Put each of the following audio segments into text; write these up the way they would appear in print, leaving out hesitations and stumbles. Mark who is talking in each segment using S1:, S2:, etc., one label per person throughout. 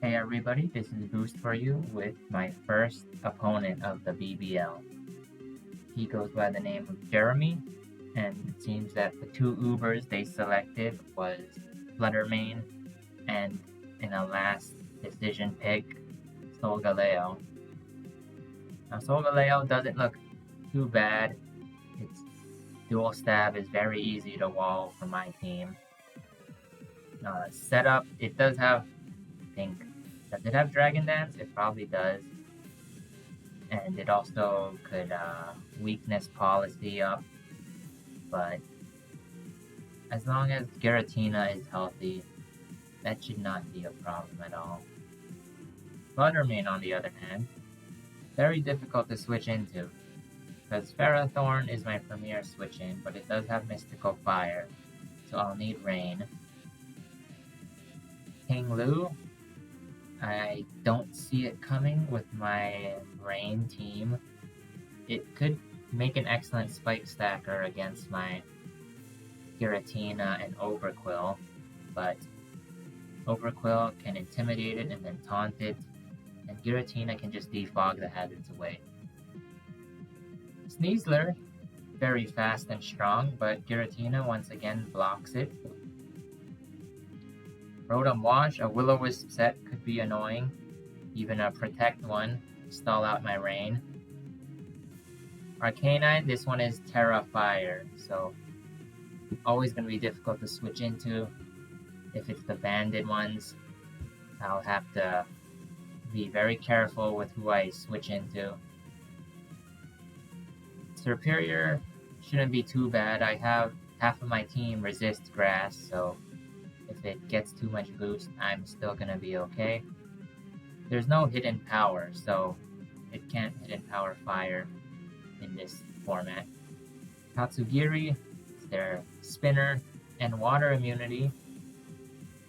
S1: Hey everybody, this is Boost for you with my first opponent of the BBL. He goes by the name of Jeremy, and it seems that the two Ubers they selected was Fluttermane and, in a last decision pick, Solgaleo. Now Solgaleo doesn't look too bad. Its dual stab is very easy to wall for my team. Setup, it does have, does it have Dragon Dance? It probably does. And it also could weakness policy up, but as long as Giratina is healthy, that should not be a problem at all. Fluttermane, on the other hand, very difficult to switch into, because Ferrothorn is my premier switch in, but it does have Mystical Fire, so I'll need Rain. King Lu, I don't see it coming with my Rain team. It could make an excellent spike stacker against my Giratina and Overquill, but Overquill can intimidate it and then taunt it, and Giratina can just defog the hazards away. Sneasler, very fast and strong, but Giratina once again blocks it. Rotom Wash, a Will-O-Wisp set could be annoying, even a Protect one, stall out my Rain. Arcanine, this one is Terra Fire, so always going to be difficult to switch into. If it's the banded ones, I'll have to be very careful with who I switch into. Superior shouldn't be too bad. I have half of my team resist grass, so if it gets too much boost, I'm still going to be okay. There's no hidden power, so it can't hidden power fire in this format. Tatsugiri, their spinner and water immunity.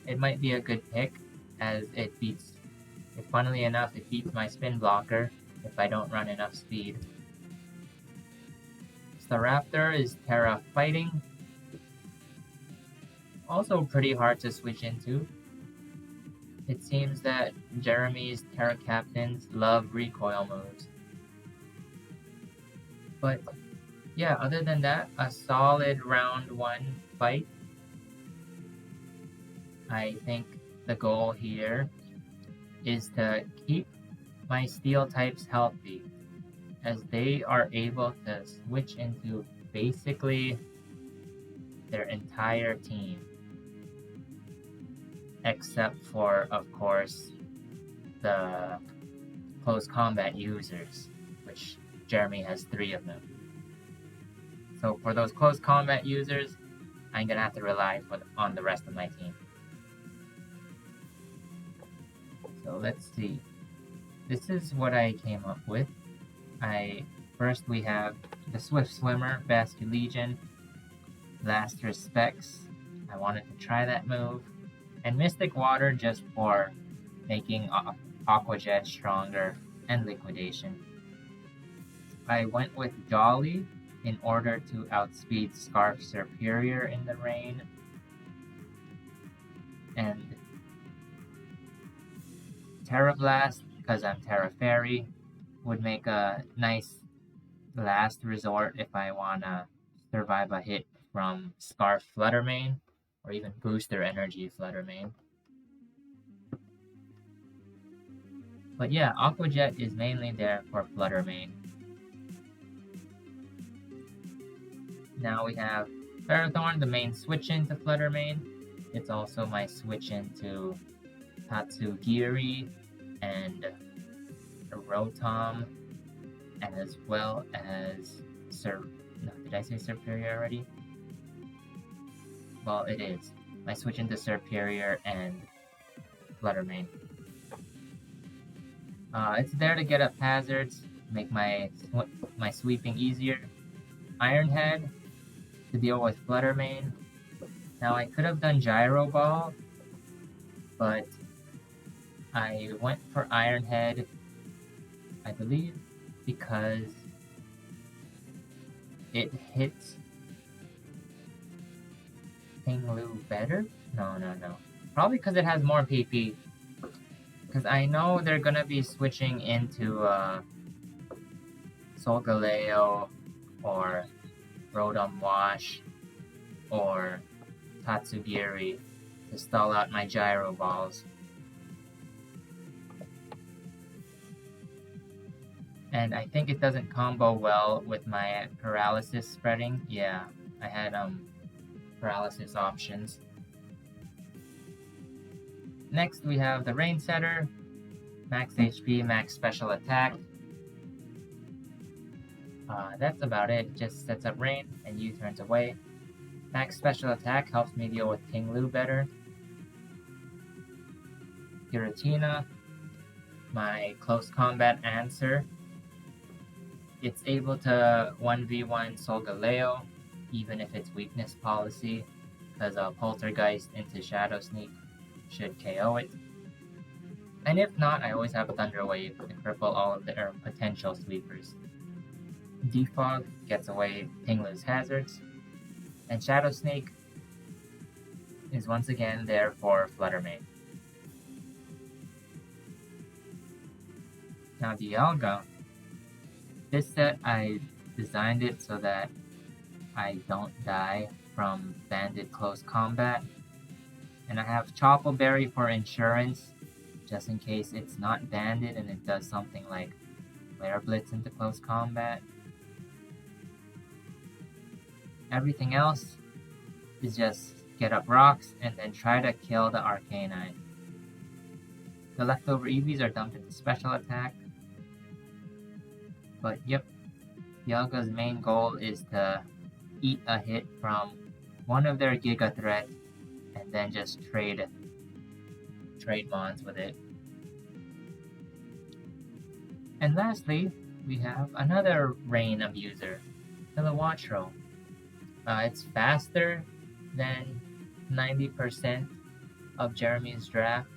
S1: It might be a good pick, as it beats, if funnily enough, it beats my spin blocker if I don't run enough speed. Staraptor is Terra Fighting. Also pretty hard to switch into. It seems that Jeremy's Terra Captains love recoil moves. But yeah, other than that, a solid round 1 fight. I think the goal here is to keep my steel types healthy, as they are able to switch into basically their entire team, except for, of course, the close combat users, which Jeremy has 3 of them. So for those close combat users, I'm gonna have to rely on the rest of my team. So let's see. This is what I came up with. First we have the Swift Swimmer, Basculegion, Last Respects. I wanted to try that move. And Mystic Water just for making Aqua Jet stronger and Liquidation. I went with Jolly in order to outspeed Scarf Superior in the rain. And Terra Blast, because I'm Terra Fairy, would make a nice last resort if I want to survive a hit from Scarf Fluttermane, or even Booster Energy Fluttermane. But yeah, Aqua Jet is mainly there for Fluttermane. Now we have Ferrothorn, the main switch into Fluttermane. It's also my switch into Tatsugiri and Rotom, as well as did I say Superior already? Well, it is. I switch into Superior and Fluttermane. It's there to get up hazards, make my sweeping easier. Iron Head to deal with Fluttermane. Now I could have done Gyro Ball, but I went for Iron Head, I believe, because it hits King Lu better? No. Probably because it has more PP. Because I know they're gonna be switching into Solgaleo or Rotom Wash or Tatsugiri to stall out my Gyro Balls. And I think it doesn't combo well with my paralysis spreading. Yeah, I had paralysis options. Next we have the Rain Setter, max HP, max special attack. That's about it. Just sets up rain and U-turns away. Max special attack helps me deal with Tinglu better. Giratina, my close combat answer. It's able to 1v1 Solgaleo, even if it's weakness policy, because Poltergeist into Shadow Sneak should KO it. And if not, I always have Thunder Wave to cripple all of their potential sweepers. Defog gets away Tinglu's hazards, and Shadow Sneak is once again there for Flutter Mane. Now Dialga, this set I designed it so that I don't die from banded close combat, and I have Choppleberry for insurance, just in case it's not banded and it does something like Flare Blitz into close combat. Everything else is just get up rocks and then try to kill the Arcanine. The leftover EVs are dumped into special attack. But yep, Dialga's main goal is to eat a hit from one of their Giga Threat and then just trade mons with it. And lastly, we have another Rain abuser, Kilowattrel. It's faster than 90% of Jeremy's draft,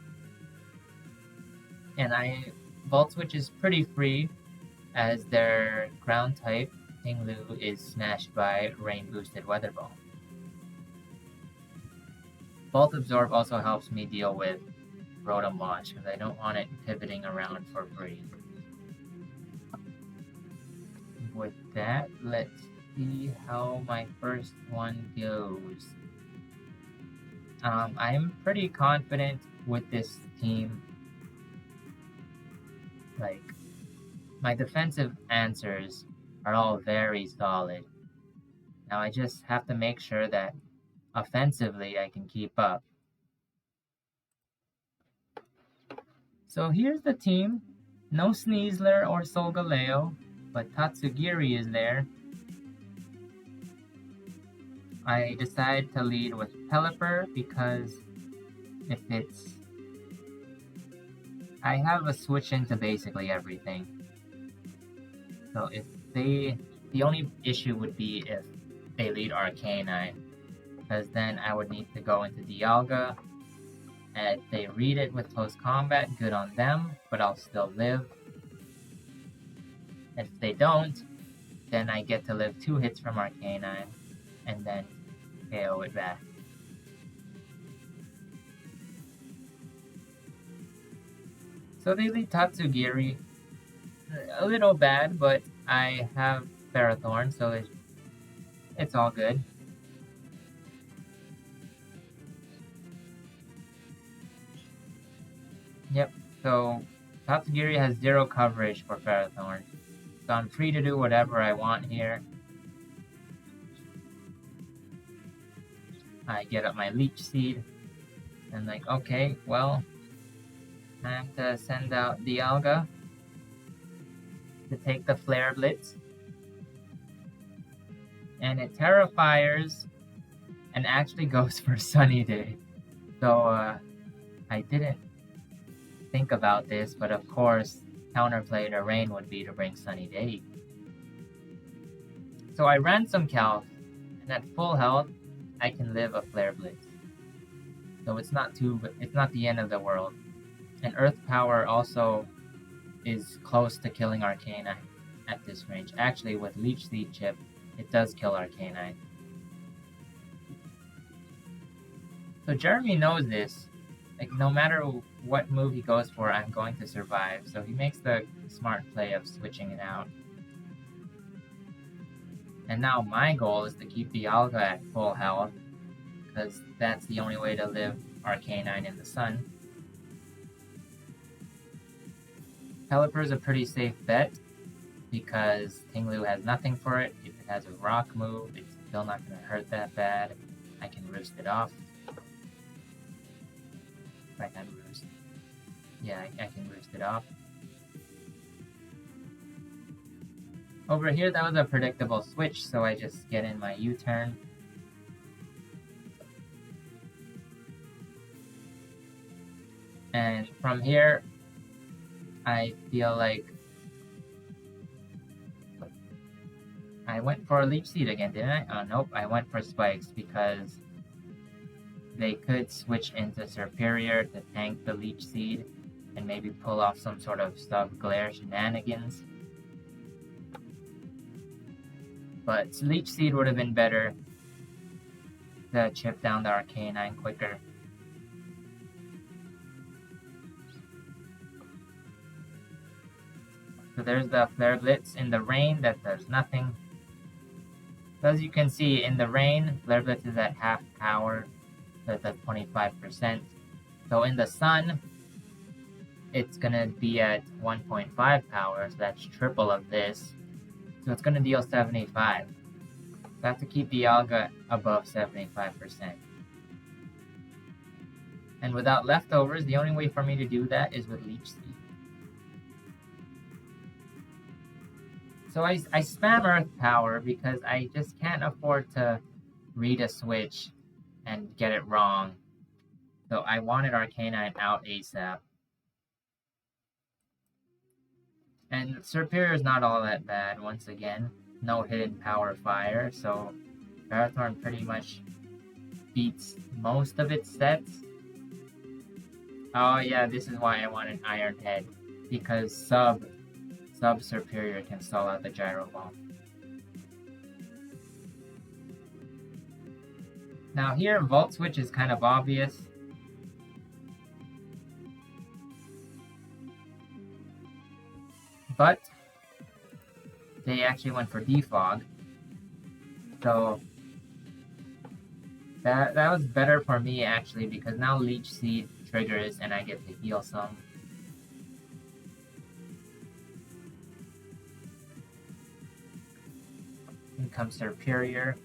S1: and Volt Switch is pretty free, as their ground type, Tinglu, is smashed by Rain Boosted Weather Ball. Volt Absorb also helps me deal with Rotom Wash, because I don't want it pivoting around for free. With that, let's see how my first one goes. I'm pretty confident with this team. Like, my defensive answers are all very solid. Now I just have to make sure that offensively I can keep up. So here's the team. No Sneasler or Solgaleo, but Tatsugiri is there. I decided to lead with Pelipper because I have a switch into basically everything. So the only issue would be if they lead Arcanine, because then I would need to go into Dialga, and if they read it with close combat, good on them, but I'll still live. If they don't, then I get to live 2 hits from Arcanine, and then KO it back. So they lead Tatsugiri. A little bad, but I have Ferrothorn, so it's all good. Yep, so Tatsugiri has 0 coverage for Ferrothorn. So I'm free to do whatever I want here. I get up my Leech Seed, and like, okay, well, I have to send out Dialga to take the Flare Blitz. And it Terrafires and actually goes for Sunny Day. So I didn't think about this, but of course, counterplay to Rain would be to bring Sunny Day. So I ran some Calc, and at full health, I can live a Flare Blitz. So it's not the end of the world. And Earth Power also is close to killing Arcanine at this range. Actually, with Leech Seed Chip, it does kill Arcanine. So Jeremy knows this. Like, no matter what move he goes for, I'm going to survive. So he makes the smart play of switching it out. And now my goal is to keep Dialga at full health, because that's the only way to live Arcanine in the sun. Pelipper is a pretty safe bet, because Tinglu has nothing for it. If it has a rock move, it's still not going to hurt that bad. I can roost it off. If I can roost. Yeah, I can roost it off. Over here, that was a predictable switch, so I just get in my U-turn. And from here, I feel like I went for a Leech Seed again, didn't I? Oh, nope, I went for Spikes because they could switch into Superior to tank the Leech Seed and maybe pull off some sort of sub-glare shenanigans. But Leech Seed would have been better to chip down the Arcanine quicker. So there's the Flare Blitz. In the rain, that does nothing. So as you can see, in the rain, Flare Blitz is at half power. That's at 25%. So in the sun, it's gonna be at 1.5 power, so that's triple of this. So it's gonna deal 75. So I have to keep Dialga above 75%. And without leftovers, the only way for me to do that is with Leech Seed. So I spam Earth Power because I just can't afford to read a switch and get it wrong. So I wanted Arcanine out ASAP. And Superior is not all that bad, once again. No hidden power fire, so Ferrothorn pretty much beats most of its sets. Oh yeah, this is why I wanted Iron Head, because sub Superior can stall out the Gyro Ball. Now here, Volt Switch is kind of obvious. But they actually went for Defog. So that was better for me actually, because now Leech Seed triggers and I get to heal some. In comes Superior,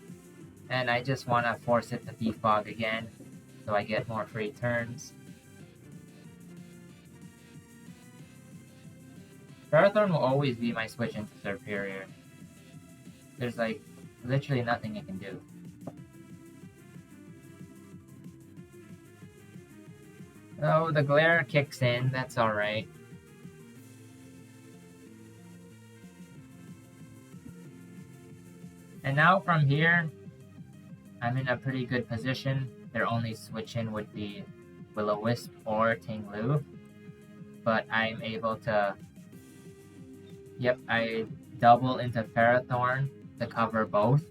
S1: and I just want to force it to defog again so I get more free turns. Ferrothorn will always be my switch into Superior. There's like literally nothing it can do. Oh, the glare kicks in, that's alright. And now from here, I'm in a pretty good position. Their only switch in would be Will-O-Wisp or Tinglu. But I'm able to... Yep, I double into Ferrothorn to cover both.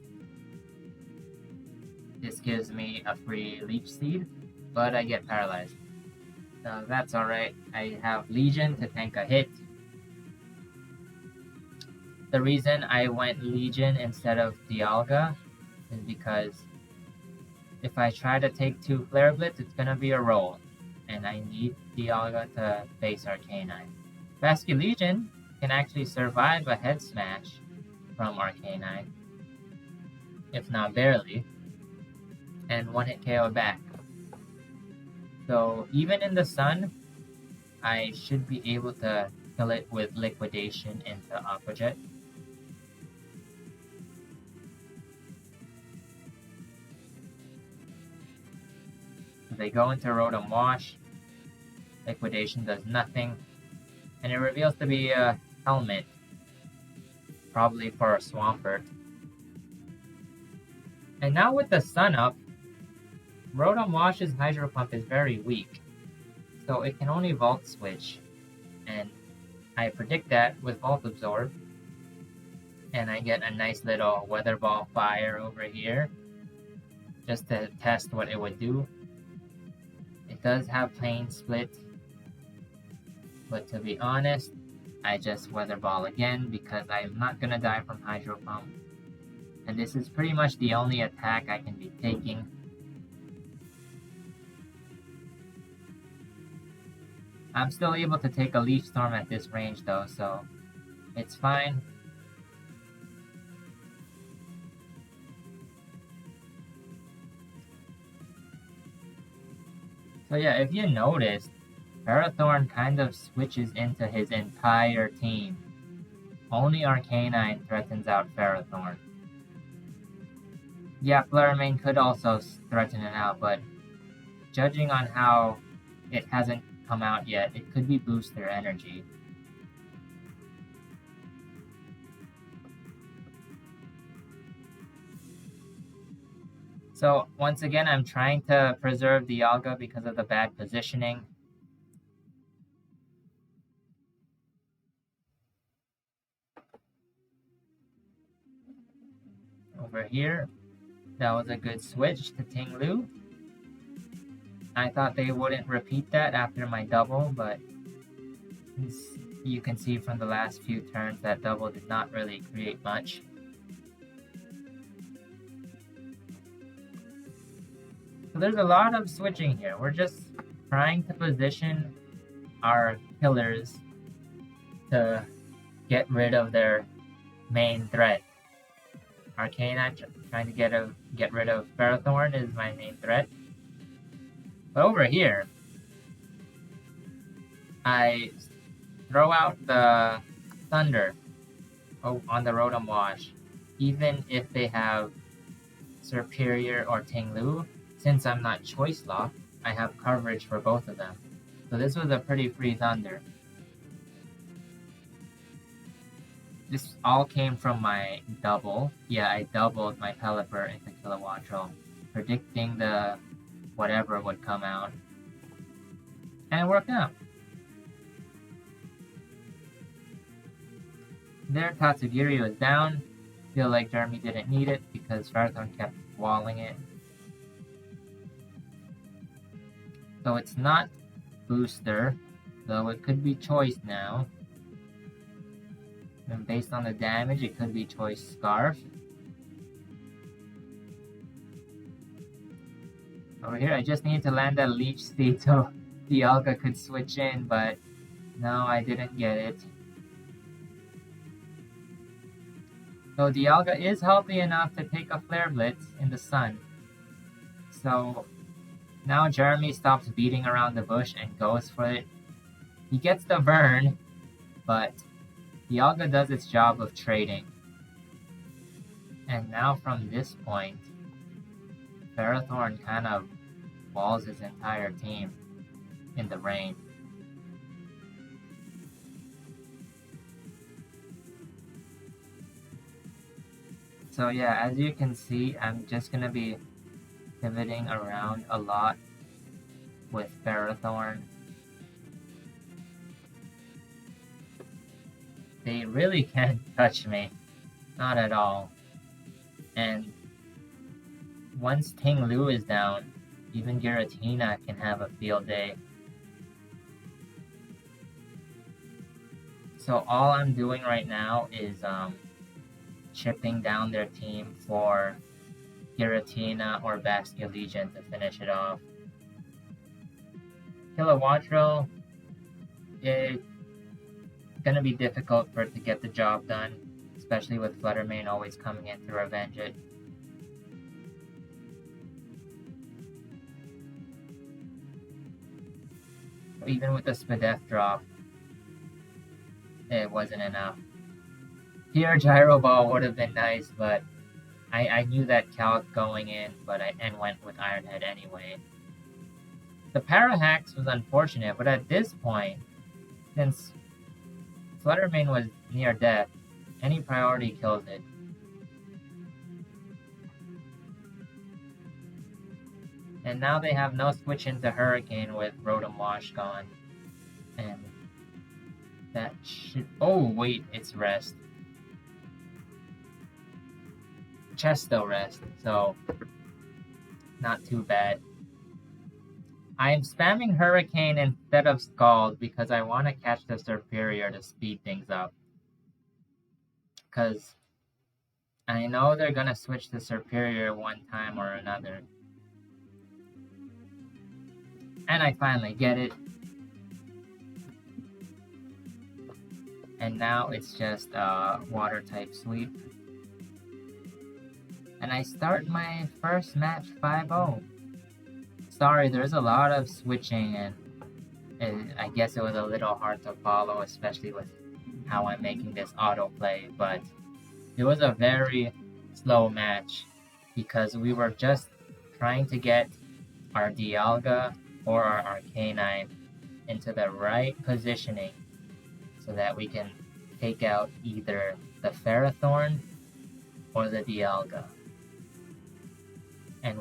S1: This gives me a free Leech Seed, but I get paralyzed. So that's alright. I have Legion to tank a hit. The reason I went Legion instead of Dialga is because if I try to take 2 Flare Blitz, it's gonna be a roll. And I need Dialga to face Arcanine. Basque Legion can actually survive a head smash from Arcanine, if not barely, and 1-hit KO it back. So even in the sun, I should be able to kill it with Liquidation into Aqua Jet. They go into Rotom Wash. Liquidation does nothing. And it reveals to be a Helmet. Probably for a Swampert. And now with the sun up, Rotom Wash's Hydro Pump is very weak. So it can only Volt Switch. And I predict that with Volt Absorb. And I get a nice little Weather Ball Fire over here. Just to test what it would do. If It does have plane split, but to be honest, I just weather ball again because I'm not gonna die from hydro pump. And this is pretty much the only attack I can be taking. I'm still able to take a leaf storm at this range though, so it's fine. So yeah, if you noticed, Ferrothorn kind of switches into his entire team. Only Arcanine threatens out Ferrothorn. Yeah, Fluttermane could also threaten it out, but judging on how it hasn't come out yet, it could be booster energy. So once again, I'm trying to preserve the Dialga because of the bad positioning. Over here, that was a good switch to Tinglu. I thought they wouldn't repeat that after my double, but you can see from the last few turns that double did not really create much. So there's a lot of switching here. We're just trying to position our killers to get rid of their main threat. Arcanine trying to get rid of Ferrothorn is my main threat. But over here, I throw out the Thunder on the Rotom Wash, even if they have Superior or Tinglu. Since I'm not Choice Lock, I have coverage for both of them. So this was a pretty free Thunder. This all came from my double. Yeah, I doubled my Pelipper into Kilowattrel, predicting the whatever would come out. And it worked out. There, Tatsugiri was down. Feel like Jeremy didn't need it because Ferrothorn kept walling it. So it's not booster, though it could be choice now. And based on the damage, it could be choice scarf. Over here, I just need to land that leech seed so Dialga could switch in, but no, I didn't get it. So Dialga is healthy enough to take a Flare Blitz in the sun. So now Jeremy stops beating around the bush and goes for it. He gets the burn, but Dialga does its job of trading. And now from this point, Ferrothorn kind of walls his entire team in the rain. So yeah, as you can see, I'm just going to be pivoting around a lot with Ferrothorn. They really can't touch me. Not at all. And once Tinglu is down, even Giratina can have a field day. So all I'm doing right now is chipping down their team for Giratina or Basculegion to finish it off. Kilowattrel, it's gonna be difficult for it to get the job done, especially with Fluttermane always coming in to revenge it. Even with the Spadef drop, it wasn't enough. Here, Gyro Ball would have been nice, but I knew that calc going in, but I went with Iron Head anyway. The Parahax was unfortunate, but at this point, since Fluttermane was near death, any priority kills it. And now they have no switch into Hurricane with Rotom Wash gone. And that should... Oh, wait, it's rest. Chesto rest, so not too bad. I am spamming Hurricane instead of Scald because I want to catch the Superior to speed things up. Because I know they're going to switch to Superior one time or another. And I finally get it. And now it's just a water type sweep. And I start my first match 5-0. Sorry, there's a lot of switching and I guess it was a little hard to follow, especially with how I'm making this autoplay, but it was a very slow match because we were just trying to get our Dialga or our Arcanine into the right positioning so that we can take out either the Ferrothorn or the Dialga. And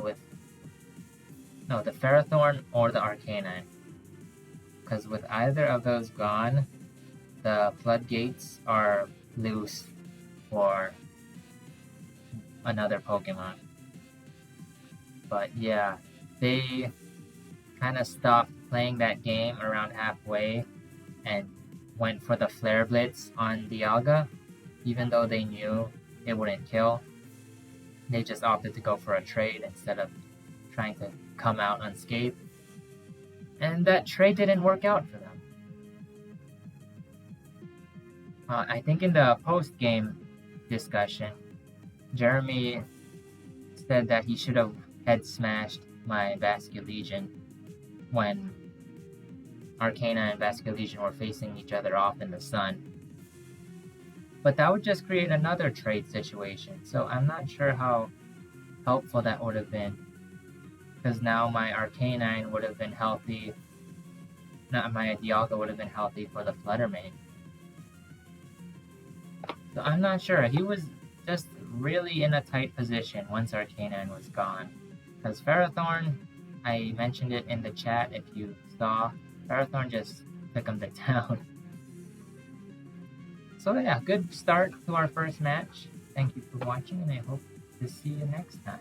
S1: the Ferrothorn or the Arcanine. Because with either of those gone, the floodgates are loose for another Pokemon. But yeah, they kind of stopped playing that game around halfway and went for the Flare Blitz on Dialga, even though they knew it wouldn't kill. They just opted to go for a trade instead of trying to come out unscathed. And that trade didn't work out for them. I think in the post-game discussion, Jeremy said that he should have head smashed my Basculegion when Arcana and Basculegion were facing each other off in the sun. But that would just create another trade situation, so I'm not sure how helpful that would have been. Because now my Arcanine would have been healthy, not my Dialga would have been healthy for the Fluttermane. So I'm not sure. He was just really in a tight position once Arcanine was gone. Because Ferrothorn, I mentioned it in the chat if you saw, Ferrothorn just took him to town. So yeah, good start to our first match. Thank you for watching and I hope to see you next time.